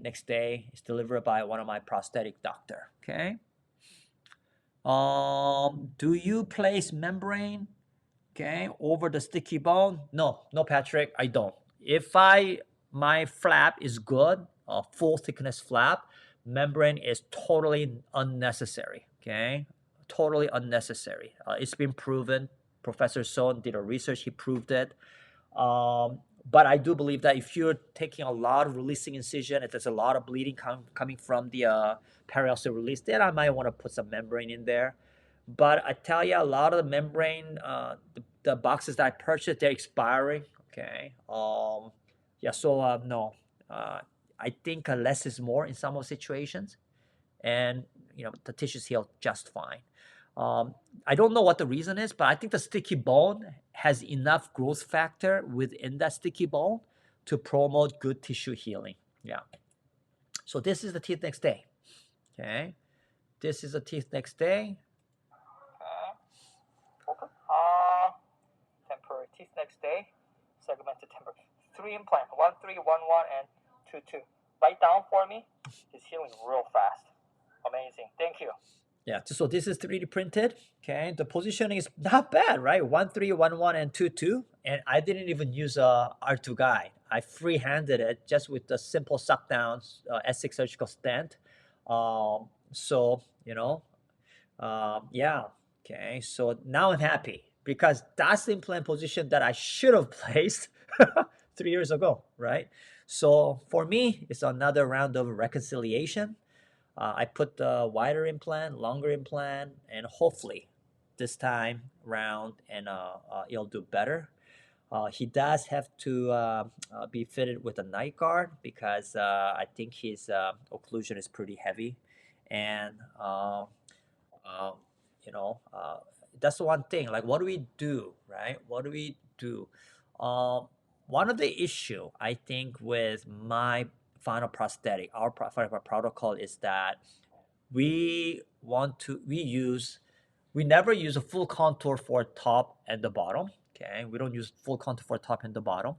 next day it's delivered by one of my prosthetic doctor. Okay. Do you place membrane over the sticky bone? No, Patrick, I don't. If my flap is good, full thickness flap, membrane is totally unnecessary. Okay, totally unnecessary. It's been proven. Professor Son did a research, he proved it. But I do believe that if you're taking a lot of releasing incision, if there's a lot of bleeding coming from the periosteal release, then I might want to put some membrane in there. But I tell you, a lot of the membrane, the boxes that I purchased, they're expiring. Okay. Yeah. So no. I think less is more in some of situations, and the tissues heal just fine. I don't know what the reason is, but I think the sticky bone has enough growth factor within that sticky bone to promote good tissue healing. Yeah. So this is the teeth next day. Okay. This is the teeth next day. Okay. Temporary teeth next day. Segmented temporary. 3 implant. 1, 3, 1, 1, and 2, 2. Write down for me. It's healing real fast. Amazing. Thank you. Yeah, so this is 3D printed. Okay, the positioning is not bad, right? 1, 3, 1, 1, and 2, 2. And I didn't even use a R2 guide. I free-handed it just with the simple suck down S6 surgical stent. So yeah. Okay, so now I'm happy because that's the implant position that I should have placed 3 years ago, right? So for me, it's another round of reconciliation. I put the wider implant, longer implant, and hopefully this time round, and it'll do better. He does have to be fitted with a night guard because I think his occlusion is pretty heavy, and uh, you know, that's the one thing. Like, what do we do, right? What do we do? One of the issue I think with my final prosthetic, our final protocol is that we never use a full contour for top and the bottom. Okay, we don't use full contour for top and the bottom.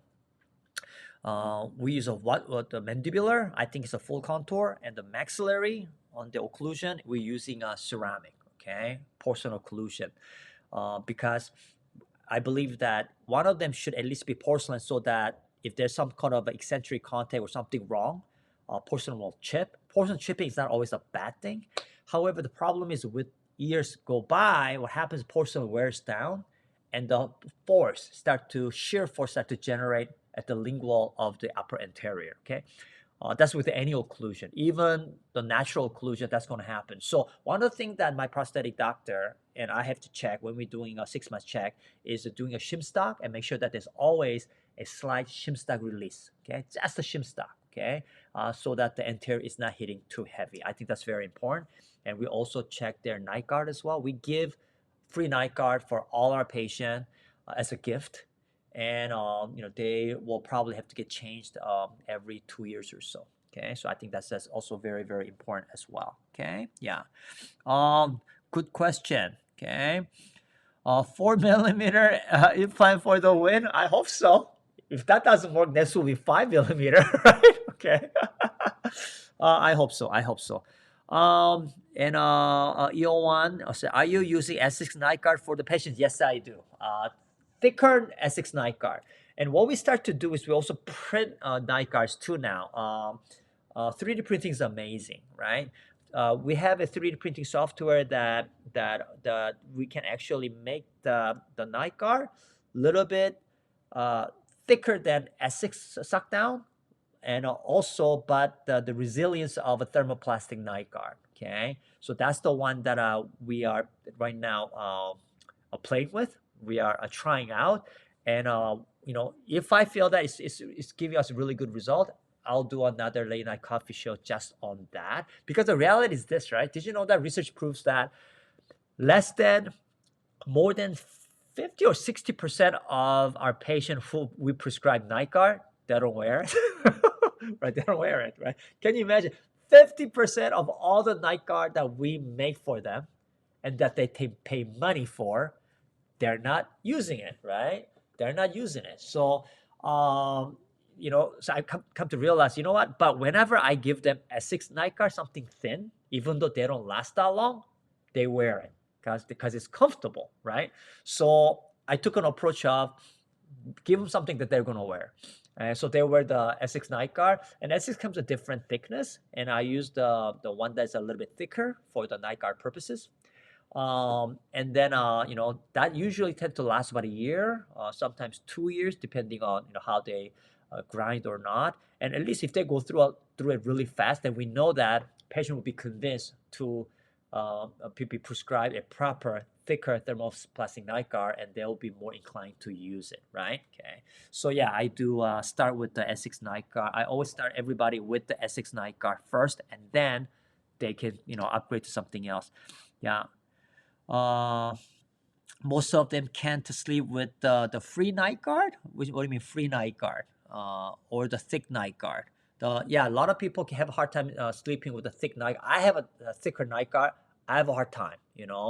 We use what the mandibular, I think it's a full contour, and the maxillary on the occlusion, we're using a ceramic, okay, porcelain occlusion, because I believe that one of them should at least be porcelain, so that if there's some kind of eccentric contact or something wrong, porcelain will chip. Porcelain chipping is not always a bad thing. However, the problem is with years go by, what happens, porcelain wears down, and the shear force start to generate at the lingual of the upper anterior, okay? That's with any occlusion. Even the natural occlusion, that's going to happen. So one of the things that my prosthetic doctor and I have to check when we're doing a 6-month check is doing a shim stock and make sure that there's always a slight shim stock release, okay? Just a shim stock, okay? So that the anterior is not hitting too heavy. I think that's very important. And we also check their night guard as well. We give free night guard for all our patients as a gift. And they will probably have to get changed every 2 years or so. Okay, so I think that's also very, very important as well. Okay, yeah. Good question. Okay, 4mm implant for the win. I hope so. If that doesn't work, next will be 5mm, right? Okay. I hope so. I hope so. And EO1, are you using S6 night guard for the patients? Yes, I do. Thicker S6 night guard. And what we start to do is we also print night guards too now. 3D printing is amazing, right? We have a 3D printing software that we can actually make the night guard a little bit thicker than S6 suck down, and also but the resilience of a thermoplastic night guard. Okay, so that's the one that we are right now playing with. We are trying out, and if I feel that it's giving us a really good result, I'll do another late night coffee show just on that. Because the reality is this, right? Did you know that research proves that more than 50 or 60% of our patients who we prescribe night guard, they don't wear it, right? They don't wear it, right? Can you imagine 50% of all the night guard that we make for them and that they pay money for, they're not using it, right? They're not using it. So, so I come to realize, you know what? But whenever I give them a S6 night guard, something thin, even though they don't last that long, they wear it because it's comfortable, right? So I took an approach of give them something that they're going to wear. And so they wear the S6 night guard, and S6 comes a different thickness, and I use the one that's a little bit thicker for the night guard purposes. And then that usually tend to last about a year, sometimes 2 years, depending on how they grind or not. And at least if they go through it really fast, then we know that patient will be convinced to be prescribed a proper thicker thermoplastic night guard, and they'll be more inclined to use it, right? Okay, so yeah, I do start with the S6 night guard. I always start everybody with the S6 night guard first, and then they can upgrade to something else. Yeah. Most of them can't sleep with the free night guard. What do you mean free night guard? Or the thick night guard? A lot of people can have a hard time sleeping with a thick night. I have a thicker night guard. I have a hard time,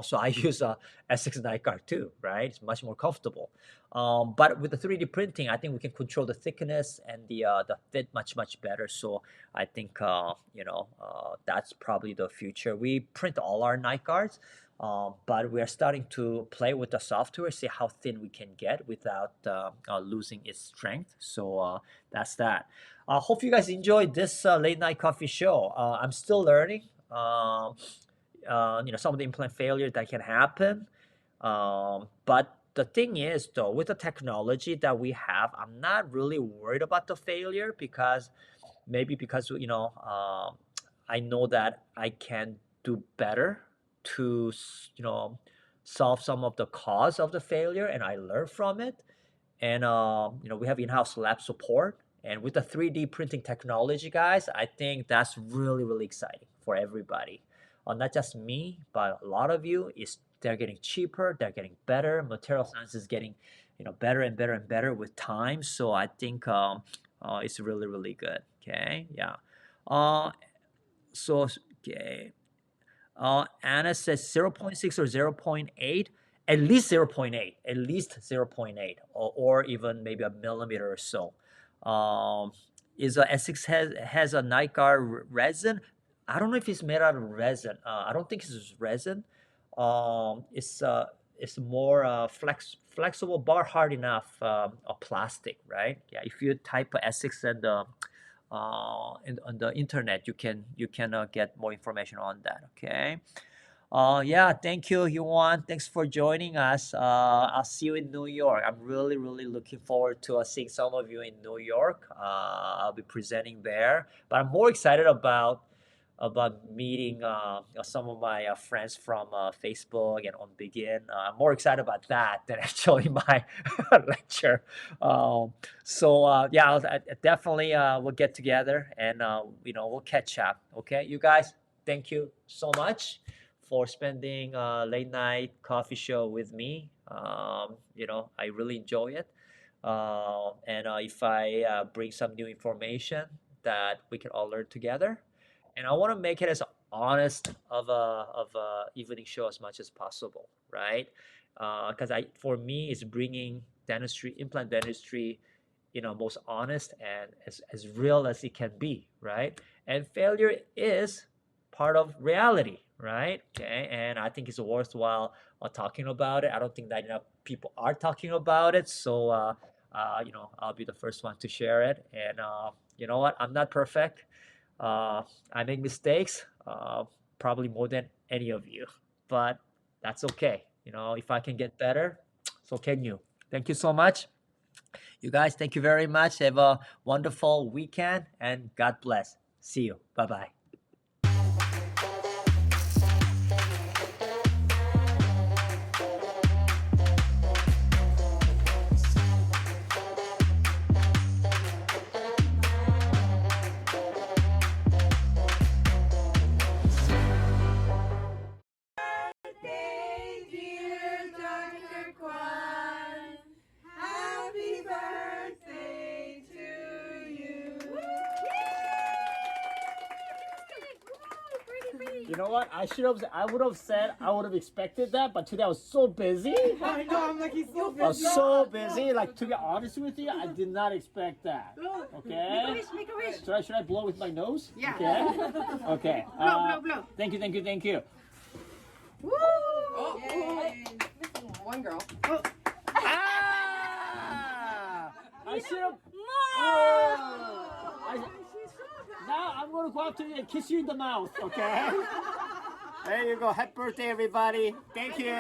so I use a S6 night guard too, right? It's much more comfortable. But with the 3D printing, I think we can control the thickness and the fit much better. So I think that's probably the future. We print all our night guards. But we are starting to play with the software, see how thin we can get without losing its strength. So that's that. Hope you guys enjoyed this late night coffee show. I'm still learning. Some of the implant failure that can happen. But the thing is, though, with the technology that we have, I'm not really worried about the failure because I know that I can do better to solve some of the cause of the failure, and I learned from it. And we have in-house lab support, and with the 3D printing technology, guys, I think that's really, really exciting for everybody. Not just me, but a lot of you. They're getting cheaper, they're getting better. Material science is getting better and better and better with time. So I think it's really, really good. Okay, yeah. So okay. Anna says 0.6 or 0.8, at least 0.8, at least 0.8, or even maybe a millimeter or so. Is a S6 has a night guard resin? I don't know if it's made out of resin. I don't think it's resin. It's more flexible, but hard enough, a plastic, right? Yeah. If you type S6 and on the internet, you can get more information on that. Okay. Yeah, thank you, Yuan. Thanks for joining us. I'll see you in New York. I'm really, really looking forward to seeing some of you in New York. I'll be presenting there, but I'm more excited about meeting some of my friends from Facebook and on Begin. I'm more excited about that than actually my lecture. Yeah, I definitely we'll get together and we'll catch up. Okay, you guys, thank you so much for spending late night coffee show with me. I really enjoy it. And if I bring some new information that we can all learn together, and I want to make it as honest of a evening show as much as possible, right? Because for me, it's bringing dentistry, implant dentistry, most honest and as real as it can be, right? And failure is part of reality, right? Okay, and I think it's worthwhile talking about it. I don't think that enough people are talking about it, so I'll be the first one to share it. And you know what? I'm not perfect. I make mistakes, probably more than any of you, but that's okay. If I can get better, so can you. Thank you so much. You guys, thank you very much. Have a wonderful weekend and God bless. See you. Bye-bye. You know what? I would have said I would have expected that, but today I was so busy. I know, I'm like, he's so busy. I was so busy. Like, to be honest with you, I did not expect that. Okay? Make a wish. Should I blow with my nose? Yeah. Okay. Okay. Blow. Thank you. Woo! Oh, missing one girl. Oh. Ah! I should have. Now I'm going to go up to you and kiss you in the mouth, okay? There you go. Happy birthday, everybody. Thank you.